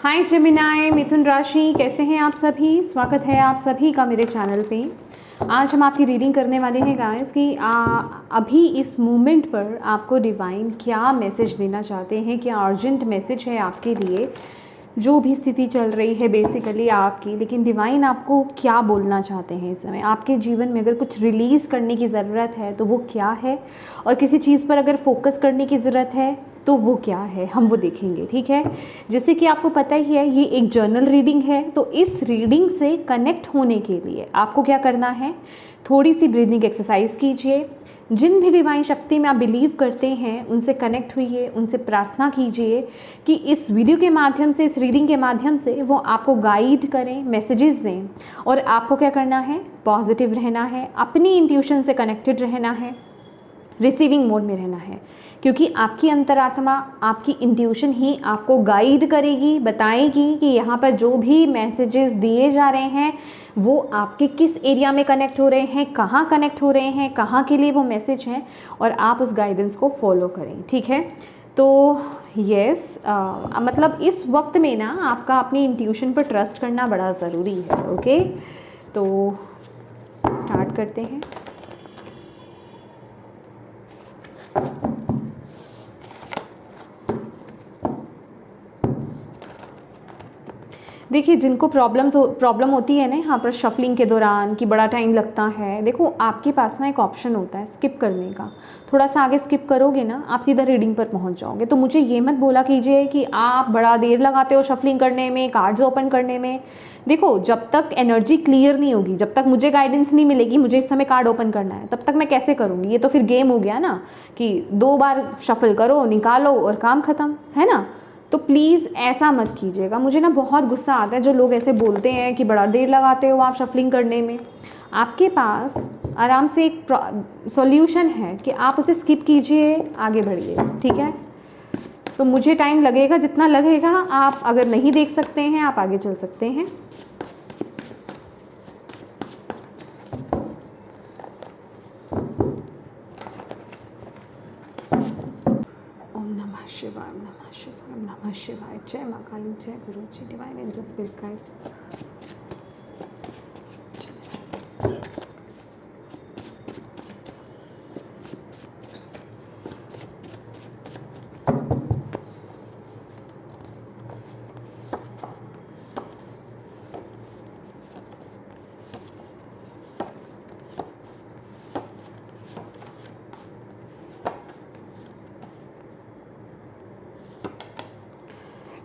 हाय Gemini, मिथुन राशि, कैसे हैं आप सभी। स्वागत है आप सभी का मेरे चैनल पे। आज हम आपकी रीडिंग करने वाले हैं गाइस कि अभी इस मोमेंट पर आपको डिवाइन क्या मैसेज देना चाहते हैं, क्या अर्जेंट मैसेज है आपके लिए। जो भी स्थिति चल रही है बेसिकली आपकी, लेकिन डिवाइन आपको क्या बोलना चाहते हैं इस समय। आपके जीवन में अगर कुछ रिलीज़ करने की ज़रूरत है तो वो क्या है, और किसी चीज़ पर अगर फोकस करने की ज़रूरत है तो वो क्या है, हम वो देखेंगे। ठीक है, जैसे कि आपको पता ही है ये एक जर्नल रीडिंग है, तो इस रीडिंग से कनेक्ट होने के लिए आपको क्या करना है, थोड़ी सी ब्रीदिंग एक्सरसाइज कीजिए। जिन भी डिवाइन शक्ति में आप बिलीव करते हैं उनसे कनेक्ट हुइए, उनसे प्रार्थना कीजिए कि इस वीडियो के माध्यम से, इस रीडिंग के माध्यम से वो आपको गाइड करें, मैसेजेस दें। और आपको क्या करना है, पॉजिटिव रहना है, अपनी इंट्यूशन से कनेक्टेड रहना है, रिसीविंग मोड में रहना है, क्योंकि आपकी अंतरात्मा, आपकी इंट्यूशन ही आपको गाइड करेगी, बताएगी कि यहाँ पर जो भी मैसेजेस दिए जा रहे हैं वो आपके किस एरिया में कनेक्ट हो रहे हैं, कहाँ कनेक्ट हो रहे हैं, कहाँ के लिए वो मैसेज हैं, और आप उस गाइडेंस को फॉलो करें। ठीक है, तो यस, मतलब इस वक्त में ना आपका अपनी इंट्यूशन पर ट्रस्ट करना बड़ा ज़रूरी है। ओके, तो स्टार्ट करते हैं। देखिए, जिनको प्रॉब्लम होती है ना यहाँ पर शफलिंग के दौरान कि बड़ा टाइम लगता है, देखो आपके पास ना एक ऑप्शन होता है स्किप करने का। थोड़ा सा आगे स्किप करोगे ना, आप सीधा रीडिंग पर पहुँच जाओगे। तो मुझे ये मत बोला कीजिए कि आप बड़ा देर लगाते हो शफलिंग करने में, कार्ड्स ओपन करने में। देखो, जब तक एनर्जी क्लियर नहीं होगी, जब तक मुझे गाइडेंस नहीं मिलेगी मुझे इस समय कार्ड ओपन करना है, तब तक मैं कैसे करूँगी। ये तो फिर गेम हो गया ना कि 2 बार शफल करो, निकालो और काम ख़त्म, है ना। तो प्लीज़ ऐसा मत कीजिएगा। मुझे ना बहुत गुस्सा आता है जो लोग ऐसे बोलते हैं कि बड़ा देर लगाते हो आप शफलिंग करने में। आपके पास आराम से एक सॉल्यूशन है कि आप उसे स्किप कीजिए, आगे बढ़िए। ठीक है, तो मुझे टाइम लगेगा जितना लगेगा, आप अगर नहीं देख सकते हैं आप आगे चल सकते हैं। शिवाय, नमः शिवाय, नमः शिवाय। जय माँ काली, जय Guru ji, divine angel spirit guide.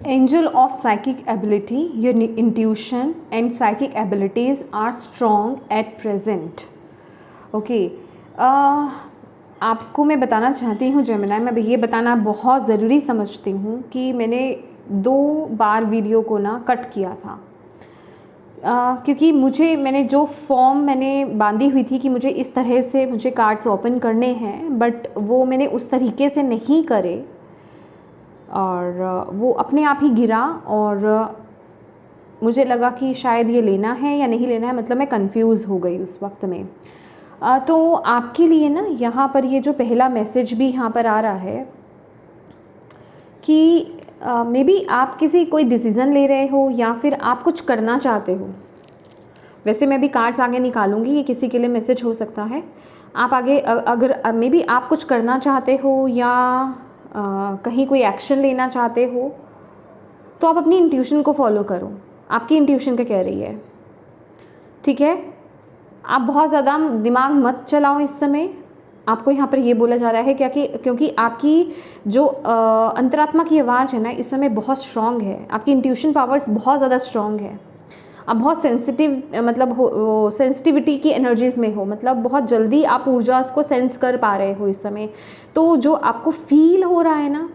Angel of psychic ability, your intuition and psychic abilities are strong at present. Okay, आपको मैं बताना चाहती हूँ जेमिनी, मैं ये बताना बहुत ज़रूरी समझती हूँ कि मैंने 2 बार वीडियो को ना कट किया था, क्योंकि मैंने जो फॉर्म मैंने बांधी हुई थी कि मुझे इस तरह से मुझे कार्ड्स ओपन करने हैं, बट वो मैंने उस तरीके से नहीं करे और वो अपने आप ही गिरा। और मुझे लगा कि शायद ये लेना है या नहीं लेना है, मतलब मैं कंफ्यूज हो गई उस वक्त में। तो आपके लिए ना यहाँ पर ये जो पहला मैसेज भी यहाँ पर आ रहा है कि मे बी आप कोई डिसीज़न ले रहे हो या फिर आप कुछ करना चाहते हो। वैसे मैं भी कार्ड्स आगे निकालूंगी, ये किसी के लिए मैसेज हो सकता है। आप आगे अगर मे बी आप कुछ करना चाहते हो या कहीं कोई एक्शन लेना चाहते हो, तो आप अपनी इंट्यूशन को फॉलो करो। आपकी इंट्यूशन क्या कह रही है, ठीक है। आप बहुत ज़्यादा दिमाग मत चलाओ इस समय। आपको यहाँ पर ये बोला जा रहा है क्या कि क्योंकि आपकी जो अंतरात्मा की आवाज़ है ना इस समय बहुत स्ट्रॉन्ग है, आपकी इंट्यूशन पावर्स बहुत ज़्यादा स्ट्रॉन्ग है। आप बहुत सेंसिटिव, मतलब सेंसिटिविटी की एनर्जीज़ में हो, मतलब बहुत जल्दी आप ऊर्जा को सेंस कर पा रहे हो इस समय। तो जो आपको फील हो रहा है ना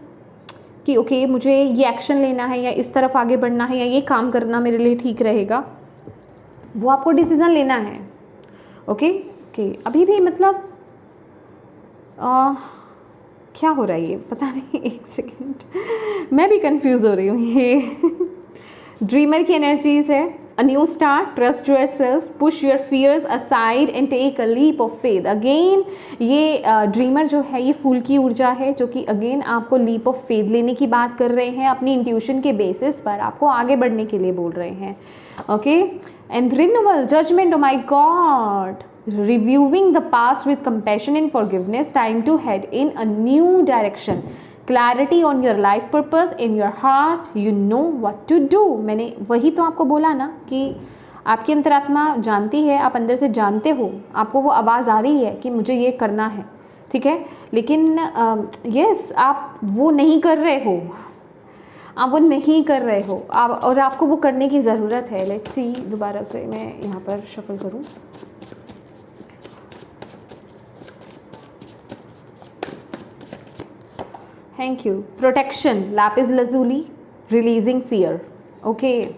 कि ओके मुझे ये एक्शन लेना है या इस तरफ आगे बढ़ना है या ये काम करना मेरे लिए ठीक रहेगा, वो आपको डिसीज़न लेना है। ओके, अभी भी मतलब क्या हो रहा है ये पता नहीं, एक सेकेंड, मैं भी कंफ्यूज हो रही हूँ। ये ड्रीमर की एनर्जीज़ है, a new start, trust yourself, push your fears aside and take a leap of faith. Again ये ड्रीमर जो है ये फूल की ऊर्जा है, जो कि अगेन आपको लीप ऑफ फेथ लेने की बात कर रहे हैं, अपनी इंट्यूशन के बेसिस पर आपको आगे बढ़ने के लिए बोल रहे हैं. Okay, and renewal, judgment, oh my God, reviewing the past with compassion and forgiveness, time to head in a new direction, clarity on your life purpose, in your heart you know what to do. मैंने वही तो आपको बोला ना कि आपकी अंतरात्मा जानती है, आप अंदर से जानते हो, आपको वो आवाज़ आ रही है कि मुझे ये करना है, ठीक है, लेकिन यस आप वो नहीं कर रहे हो, आप वो नहीं कर रहे हो, और आपको वो करने की ज़रूरत है. लेट्स सी, दोबारा से मैं यहाँ पर शफल करूँ. Thank you. Protection, lapis lazuli, releasing fear. Okay.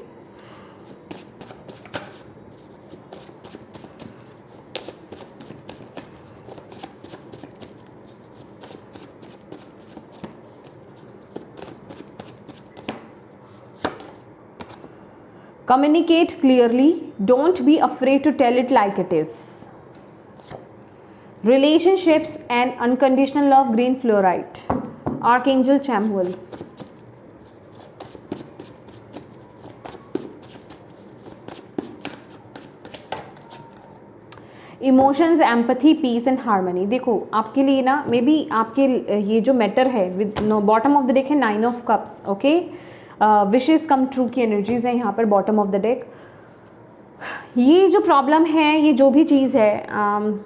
Communicate clearly. Don't be afraid to tell it like it is. Relationships and unconditional love, green fluorite. Archangel Chamuel. Emotions, empathy, peace and harmony. देखो आपके लिए ना, may be आपके ये जो matter है with bottom of the deck है 9 of cups. Okay, wishes come true की एनर्जीज है यहाँ पर बॉटम ऑफ द डेक. ये जो प्रॉब्लम है, ये जो भी चीज़ है,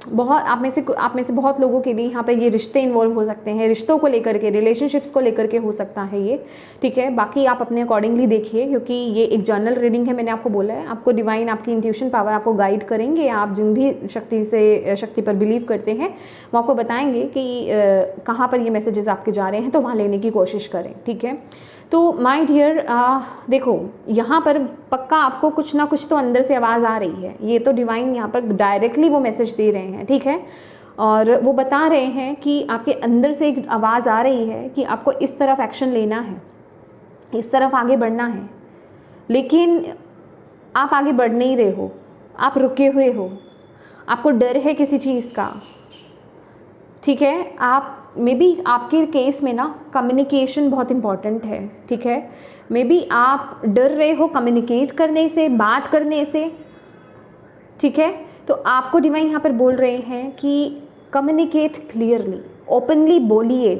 बहुत आप में से बहुत लोगों के लिए यहाँ पे ये रिश्ते इन्वॉल्व हो सकते हैं, रिश्तों को लेकर के, रिलेशनशिप्स को लेकर के हो सकता है ये, ठीक है. बाकी आप अपने अकॉर्डिंगली देखिए, क्योंकि ये एक जर्नल रीडिंग है, मैंने आपको बोला है, आपको डिवाइन, आपकी इंट्यूशन पावर आपको गाइड करेंगे. आप जिन भी शक्ति पर बिलीव करते हैं वो आपको बताएंगे कि कहाँ पर ये मैसेजेस आपके जा रहे हैं, तो वहाँ लेने की कोशिश करें, ठीक है. तो माय डियर, देखो यहाँ पर पक्का आपको कुछ ना कुछ तो अंदर से आवाज़ आ रही है. ये तो डिवाइन यहाँ पर डायरेक्टली वो मैसेज दे रहे हैं, ठीक है, और वो बता रहे हैं कि आपके अंदर से एक आवाज़ आ रही है कि आपको इस तरफ एक्शन लेना है, इस तरफ आगे बढ़ना है, लेकिन आप आगे बढ़ नहीं रहे हो, आप रुके हुए हो, आपको डर है किसी चीज़ का, ठीक है. आप मे बी आपके केस में ना कम्युनिकेशन बहुत इम्पॉर्टेंट है, ठीक है. मे बी आप डर रहे हो कम्युनिकेट करने से, बात करने से, ठीक है. तो आपको डिवाइन यहाँ पर बोल रहे हैं कि कम्युनिकेट क्लियरली, ओपनली बोलिए,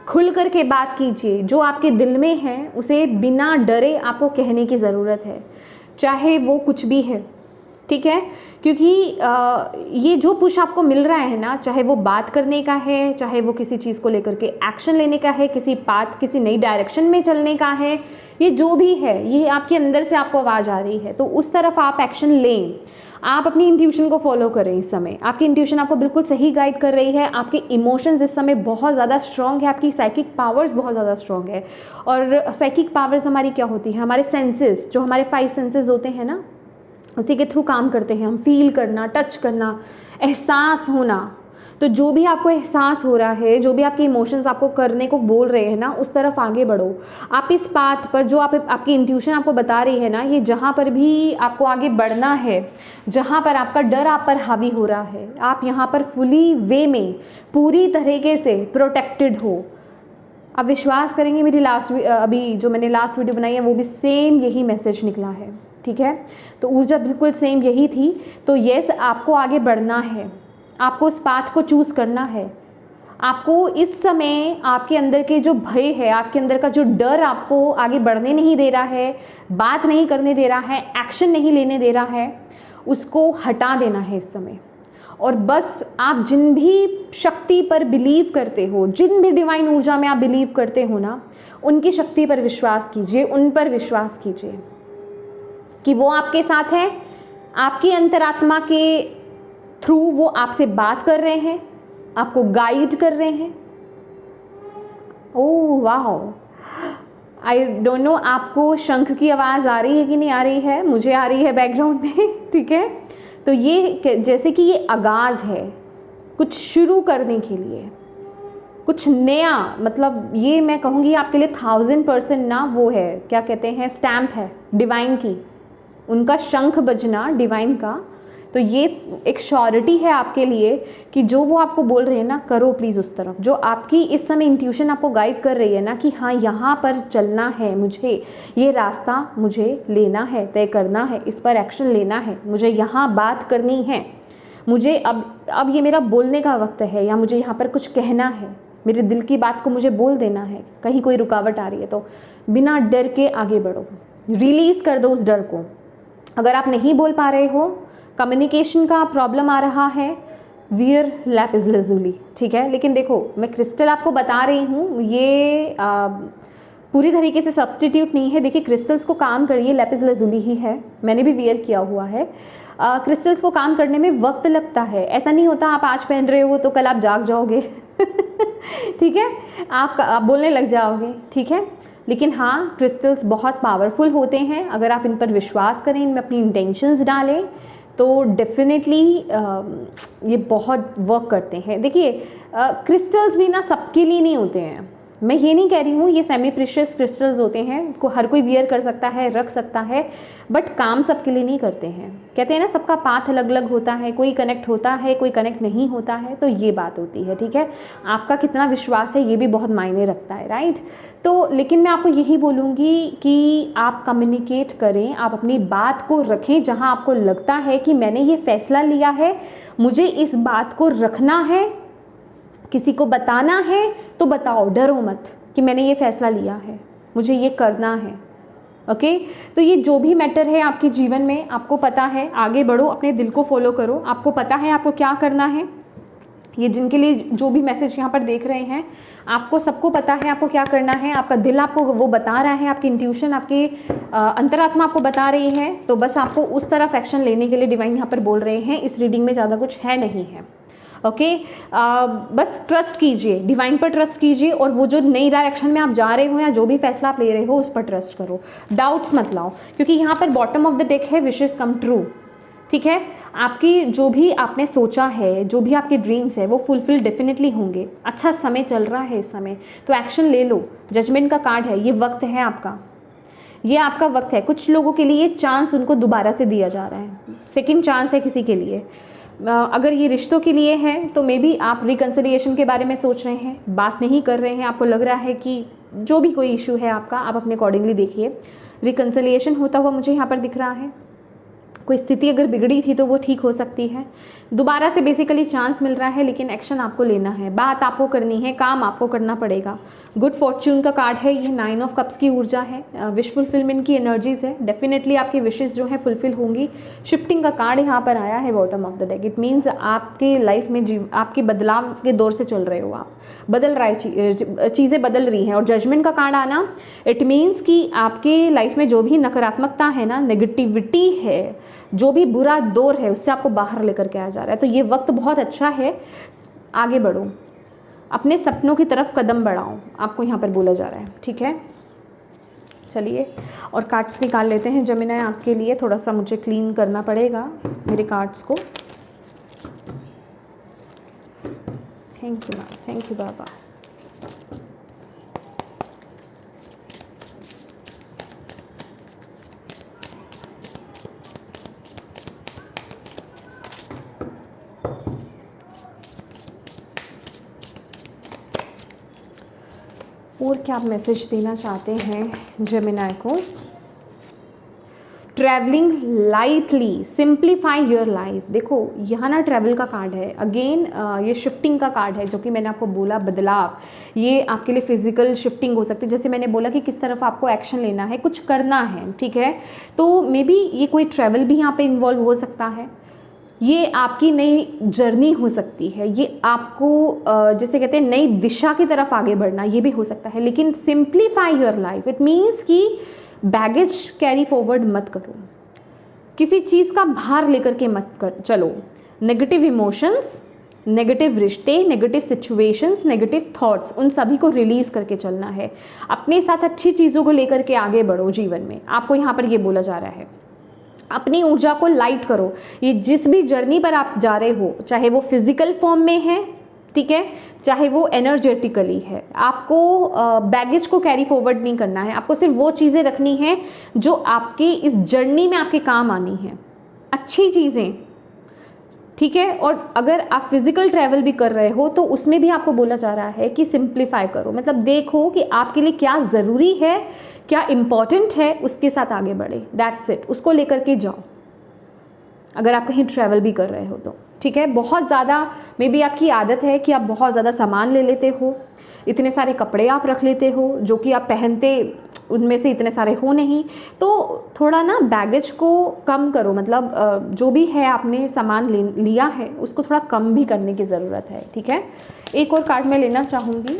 खुल कर के बात कीजिए, जो आपके दिल में है उसे बिना डरे आपको कहने की ज़रूरत है, चाहे वो कुछ भी है, ठीक है. क्योंकि ये जो पुश आपको मिल रहा है ना, चाहे वो बात करने का है, चाहे वो किसी चीज़ को लेकर के एक्शन लेने का है, किसी नई डायरेक्शन में चलने का है, ये जो भी है, ये आपके अंदर से आपको आवाज़ आ रही है, तो उस तरफ आप एक्शन लें. आप अपनी इंट्यूशन को फॉलो करें. इस समय आपकी इंट्यूशन आपको बिल्कुल सही गाइड कर रही है. आपके इमोशंस इस समय बहुत ज़्यादा स्ट्रॉन्ग है, आपकी साइकिक पावर्स बहुत ज़्यादा स्ट्रॉन्ग है. और साइकिक पावर्स हमारी क्या होती है, हमारे सेंसेस, जो हमारे 5 सेंसेस होते हैं ना, उसी के थ्रू काम करते हैं हम. फील करना, टच करना, एहसास होना. तो जो भी आपको एहसास हो रहा है, जो भी आपके इमोशंस आपको करने को बोल रहे हैं ना, उस तरफ आगे बढ़ो. आप इस पाथ पर, जो आपकी इंट्यूशन आपको बता रही है ना, ये जहाँ पर भी आपको आगे बढ़ना है, जहाँ पर आपका डर आप पर हावी हो रहा है, आप यहाँ पर फुली वे में, पूरी तरीके से प्रोटेक्टेड हो. आप विश्वास करेंगे, मेरी अभी जो मैंने लास्ट वीडियो बनाई है वो भी सेम यही मैसेज निकला है, ठीक है. तो ऊर्जा बिल्कुल सेम यही थी. तो यस, आपको आगे बढ़ना है, आपको उस पाथ को चूज़ करना है. आपको इस समय आपके अंदर के जो भय है, आपके अंदर का जो डर आपको आगे बढ़ने नहीं दे रहा है, बात नहीं करने दे रहा है, एक्शन नहीं लेने दे रहा है, उसको हटा देना है इस समय. और बस आप जिन भी शक्ति पर बिलीव करते हो, जिन भी डिवाइन ऊर्जा में आप बिलीव करते हो ना, उनकी शक्ति पर विश्वास कीजिए, उन पर विश्वास कीजिए कि वो आपके साथ है. आपकी अंतरात्मा के थ्रू वो आपसे बात कर रहे हैं, आपको गाइड कर रहे हैं. ओह वाह, आई डोंट नो आपको शंख की आवाज़ आ रही है कि नहीं आ रही है, मुझे आ रही है बैकग्राउंड में, ठीक है. तो ये जैसे कि ये आगाज़ है कुछ शुरू करने के लिए, कुछ नया. मतलब ये मैं कहूँगी आपके लिए 1000% ना वो है, क्या कहते हैं, स्टैम्प है डिवाइन की. उनका शंख बजना डिवाइन का, तो ये एक श्योरिटी है आपके लिए कि जो वो आपको बोल रहे हैं ना, करो प्लीज़ उस तरफ। जो आपकी इस समय इंट्यूशन आपको गाइड कर रही है ना कि हाँ यहाँ पर चलना है, मुझे ये रास्ता मुझे लेना है, तय करना है, इस पर एक्शन लेना है, मुझे यहाँ बात करनी है, मुझे अब ये मेरा बोलने का वक्त है, या मुझे यहाँ पर कुछ कहना है, मेरे दिल की बात को मुझे बोल देना है। कहीं कोई रुकावट आ रही है तो बिना डर के आगे बढ़ो, रिलीज़ कर दो उस डर को। अगर आप नहीं बोल पा रहे हो, कम्युनिकेशन का प्रॉब्लम आ रहा है, वियर लैपिस लजुली, ठीक है। लेकिन देखो, मैं क्रिस्टल आपको बता रही हूँ, ये पूरी तरीके से सब्सटीट्यूट नहीं है। देखिए, क्रिस्टल्स को काम करिए, लैपिस लजुली ही है, मैंने भी वियर किया हुआ है। क्रिस्टल्स को काम करने में वक्त लगता है। ऐसा नहीं होता आप आज पहन रहे हो तो कल आप जाग जाओगे ठीक है, आप बोलने लग जाओगे, ठीक है। लेकिन हाँ, क्रिस्टल्स बहुत पावरफुल होते हैं। अगर आप इन पर विश्वास करें, इनमें अपनी इंटेंशंस डालें, तो डेफिनेटली ये बहुत वर्क करते हैं। देखिए, क्रिस्टल्स भी ना सबके लिए नहीं होते हैं। मैं ये नहीं कह रही हूँ, ये सेमी प्रीशियस क्रिस्टल्स होते हैं, को हर कोई वियर कर सकता है, रख सकता है, बट काम सबके लिए नहीं करते हैं। कहते हैं ना, सबका पाथ अलग अलग होता है, कोई कनेक्ट होता है, कोई कनेक्ट नहीं होता है, तो ये बात होती है, ठीक है। आपका कितना विश्वास है ये भी बहुत मायने रखता है, राइट। तो लेकिन मैं आपको यही बोलूँगी कि आप कम्युनिकेट करें, आप अपनी बात को रखें जहाँ आपको लगता है कि मैंने ये फैसला लिया है, मुझे इस बात को रखना है, किसी को बताना है तो बताओ, डरो मत कि मैंने ये फैसला लिया है, मुझे ये करना है, ओके। तो ये जो भी मैटर है आपके जीवन में, आपको पता है, आगे बढ़ो, अपने दिल को फॉलो करो, आपको पता है आपको क्या करना है। ये जिनके लिए जो भी मैसेज यहाँ पर देख रहे हैं, आपको सबको पता है आपको क्या करना है, आपका दिल आपको वो बता रहा है, आपकी इंट्यूशन, आपकी अंतरात्मा आपको बता रही है, तो बस आपको उस तरफ एक्शन लेने के लिए डिवाइन यहाँ पर बोल रहे हैं। इस रीडिंग में ज़्यादा कुछ है नहीं है, ओके। बस ट्रस्ट कीजिए, डिवाइन पर ट्रस्ट कीजिए, और वो जो नई डायरेक्शन में आप जा रहे हो या जो भी फैसला आप ले रहे हो उस पर ट्रस्ट करो, डाउट्स मत लाओ, क्योंकि यहाँ पर बॉटम ऑफ द डेक है विशेस कम ट्रू, ठीक है। आपकी जो भी आपने सोचा है, जो भी आपके ड्रीम्स है, वो फुलफिल डेफिनेटली होंगे। अच्छा समय चल रहा है इस समय, तो एक्शन ले लो। जजमेंट का कार्ड है, ये वक्त है आपका, ये आपका वक्त है। कुछ लोगों के लिए चांस उनको दोबारा से दिया जा रहा है, सेकंड चांस है किसी के लिए। अगर ये रिश्तों के लिए है तो मे बी आप रिकन्सिलिएशन के बारे में सोच रहे हैं, बात नहीं कर रहे हैं, आपको लग रहा है कि जो भी कोई इशू है आपका, आप अपने अकॉर्डिंगली देखिए। रिकन्सिलिएशन होता हुआ मुझे यहाँ पर दिख रहा है। कोई स्थिति अगर बिगड़ी थी तो वो ठीक हो सकती है, दोबारा से बेसिकली चांस मिल रहा है, लेकिन एक्शन आपको लेना है, बात आपको करनी है, काम आपको करना पड़ेगा। गुड फॉर्च्यून का कार्ड है ये, 9 ऑफ कप्स की ऊर्जा है, विश फुलफिलमेंट की एनर्जीज है। डेफिनेटली आपकी विशेष जो है फुलफिल होंगी। शिफ्टिंग का कार्ड यहाँ पर आया है bottom of the deck. It means आपके लाइफ में आपके बदलाव के दौर से चल रहे हो, आप बदल रहा है, चीज़ें बदल रही हैं। और जजमेंट का कार्ड आना, इट मीन्स कि आपके लाइफ में जो भी नकारात्मकता है ना, नेगेटिविटी है, जो भी बुरा दौर है, उससे आपको बाहर लेकर के आ जा रहा है। तो ये वक्त बहुत अच्छा है, आगे बढ़ो, अपने सपनों की तरफ कदम बढ़ाओ, आपको यहाँ पर बोला जा रहा है, ठीक है। चलिए और कार्ड्स निकाल लेते हैं जमिनी आपके लिए। थोड़ा सा मुझे क्लीन करना पड़ेगा मेरे कार्ड्स को। Thank you ma'am, thank you बाबा। और क्या आप मैसेज देना चाहते हैं जेमिनी को? Travelling lightly, simplify your life. देखो यहाँ ना ट्रैवल का कार्ड है, अगेन ये शिफ्टिंग का कार्ड है, जो कि मैंने आपको बोला बदलाव। ये आपके लिए फिजिकल शिफ्टिंग हो सकती है, जैसे मैंने बोला कि किस तरफ आपको एक्शन लेना है, कुछ करना है, ठीक है। तो मे बी ये कोई ट्रैवल भी यहाँ पे इन्वॉल्व हो सकता है, ये आपकी नई जर्नी हो सकती है, ये आपको जैसे कहते हैं नई दिशा की तरफ आगे बढ़ना, ये भी हो सकता है। लेकिन simplify your life, it means कि बैगेज कैरी फॉरवर्ड मत करो, किसी चीज़ का भार लेकर के मत चलो। नेगेटिव इमोशंस, नेगेटिव रिश्ते, नेगेटिव सिचुएशंस, नेगेटिव थॉट्स, उन सभी को रिलीज़ करके चलना है। अपने साथ अच्छी चीज़ों को लेकर के आगे बढ़ो जीवन में, आपको यहाँ पर ये बोला जा रहा है। अपनी ऊर्जा को लाइट करो। ये जिस भी जर्नी पर आप जा रहे हो, चाहे वो फिजिकल फॉर्म में है, ठीक है, चाहे वो एनर्जेटिकली है। आपको बैगेज को कैरी फॉरवर्ड नहीं करना है, आपको सिर्फ वो चीज़ें रखनी है जो आपके इस जर्नी में आपके काम आनी है, अच्छी चीज़ें, ठीक है। और अगर आप फिजिकल ट्रैवल भी कर रहे हो तो उसमें भी आपको बोला जा रहा है कि सिंप्लीफाई करो, मतलब देखो कि आपके लिए क्या ज़रूरी है, क्या इम्पॉर्टेंट है, उसके साथ आगे बढ़े, दैट्स इट, उसको लेकर के जाओ अगर आप कहीं ट्रैवल भी कर रहे हो तो, ठीक है। बहुत ज़्यादा मे बी आपकी आदत है कि आप बहुत ज़्यादा सामान ले लेते हो, इतने सारे कपड़े आप रख लेते हो जो कि आप पहनते उनमें से इतने सारे हो नहीं, तो थोड़ा ना बैगेज को कम करो, मतलब जो भी है आपने सामान लिया है उसको थोड़ा कम भी करने की ज़रूरत है, ठीक है। एक और कार्ड मैं लेना चाहूँगी,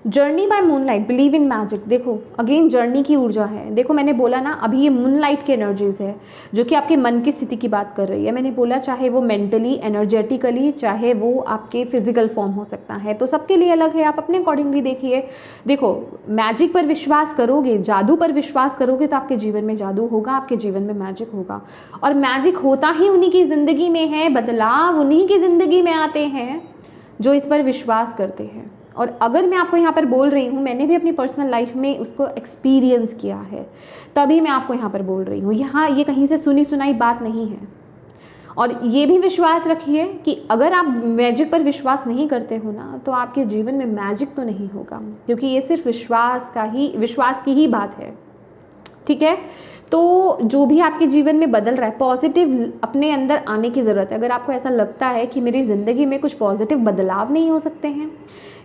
journey by moonlight, believe in magic. देखो अगेन जर्नी की ऊर्जा है, देखो मैंने बोला ना अभी ये मूनलाइट की एनर्जीज है जो कि आपके मन की स्थिति की बात कर रही है। मैंने बोला चाहे वो मेंटली, एनर्जेटिकली, चाहे वो आपके फिजिकल फॉर्म हो सकता है, तो सबके लिए अलग है, आप अपने अकॉर्डिंगली देखिए। देखो मैजिक पर विश्वास करोगे, जादू पर विश्वास करोगे तो आपके जीवन में जादू होगा, आपके जीवन में मैजिक होगा। और मैजिक होता ही उन्हीं की ज़िंदगी में है, बदलाव उन्हीं की ज़िंदगी में आते हैं जो इस पर विश्वास करते हैं। और अगर मैं आपको यहाँ पर बोल रही हूँ, मैंने भी अपनी पर्सनल लाइफ में उसको एक्सपीरियंस किया है, तभी मैं आपको यहाँ पर बोल रही हूँ। यहाँ ये कहीं से सुनी सुनाई बात नहीं है। और ये भी विश्वास रखिए कि अगर आप मैजिक पर विश्वास नहीं करते हो ना, तो आपके जीवन में मैजिक तो नहीं होगा, क्योंकि ये सिर्फ विश्वास की ही बात है, ठीक है। तो जो भी आपके जीवन में बदल रहा है, पॉजिटिव अपने अंदर आने की ज़रूरत है। अगर आपको ऐसा लगता है कि मेरी ज़िंदगी में कुछ पॉजिटिव बदलाव नहीं हो सकते हैं,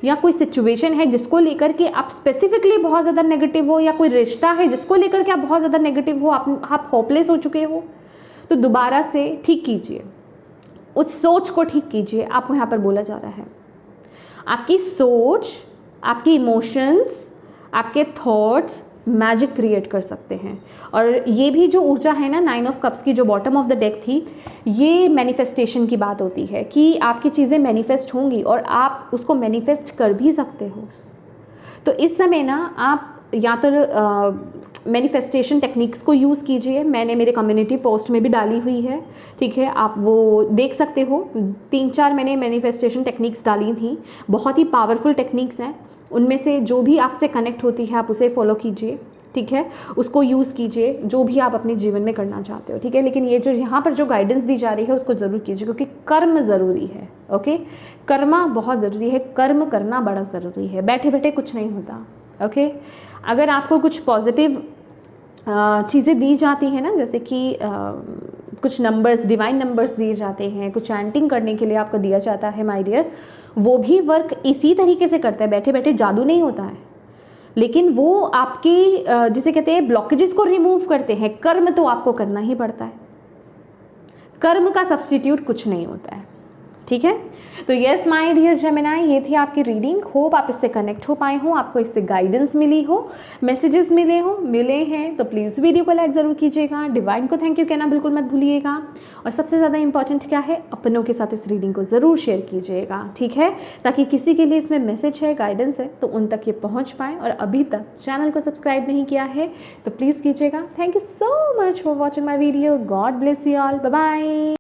या कोई सिचुएशन है जिसको लेकर के आप स्पेसिफिकली बहुत ज़्यादा नेगेटिव हो, या कोई रिश्ता है जिसको लेकर के आप बहुत ज़्यादा नेगेटिव हो, आप होपलेस हो चुके हो, तो दोबारा से ठीक कीजिए, उस सोच को ठीक कीजिए। आपको यहाँ पर बोला जा रहा है आपकी सोच, आपकी इमोशंस, आपके थॉट्स मैजिक क्रिएट कर सकते हैं। और ये भी जो ऊर्जा है ना 9 ऑफ कप्स की, जो बॉटम ऑफ द डेक थी, ये मैनिफेस्टेशन की बात होती है कि आपकी चीज़ें मैनिफेस्ट होंगी और आप उसको मैनिफेस्ट कर भी सकते हो। तो इस समय ना आप या तो मैनिफेस्टेशन टेक्निक्स को यूज़ कीजिए, मैंने मेरे कम्युनिटी पोस्ट में भी डाली हुई है, ठीक है, आप वो देख सकते हो। 3-4 मैंने मैनिफेस्टेशन टेक्निक्स डाली थी, बहुत ही पावरफुल टेक्निक्स हैं, उनमें से जो भी आपसे कनेक्ट होती है आप उसे फॉलो कीजिए, ठीक है, उसको यूज़ कीजिए जो भी आप अपने जीवन में करना चाहते हो, ठीक है। लेकिन ये जो यहाँ पर जो गाइडेंस दी जा रही है उसको ज़रूर कीजिए, क्योंकि कर्म ज़रूरी है, ओके, कर्मा बहुत ज़रूरी है, कर्म करना बड़ा ज़रूरी है, बैठे बैठे कुछ नहीं होता, ओके। अगर आपको कुछ पॉजिटिव चीज़ें दी जाती हैं ना, जैसे कि कुछ नंबर्स, डिवाइन नंबर्स दिए जाते हैं, कुछ चैंटिंग करने के लिए आपको दिया जाता है माय डियर, वो भी वर्क इसी तरीके से करता है, बैठे बैठे जादू नहीं होता है, लेकिन वो आपकी जिसे कहते हैं ब्लॉकेजेस को रिमूव करते हैं। कर्म तो आपको करना ही पड़ता है, कर्म का सब्स्टिट्यूट कुछ नहीं होता है, ठीक है। तो यस माय डियर जेमिनी, ये थी आपकी रीडिंग। होप आप इससे कनेक्ट हो पाए हो, आपको इससे गाइडेंस मिली हो, मैसेजेस मिले हैं तो प्लीज़ वीडियो को लाइक ज़रूर कीजिएगा, डिवाइन को थैंक यू कहना बिल्कुल मत भूलिएगा, और सबसे ज़्यादा इंपॉर्टेंट क्या है, अपनों के साथ इस रीडिंग को ज़रूर शेयर कीजिएगा, ठीक है, ताकि किसी के लिए इसमें मैसेज है, गाइडेंस है तो उन तक ये पहुँच पाए। और अभी तक चैनल को सब्सक्राइब नहीं किया है तो प्लीज़ कीजिएगा। Thank you so much for watching my video, God bless you all, bye bye.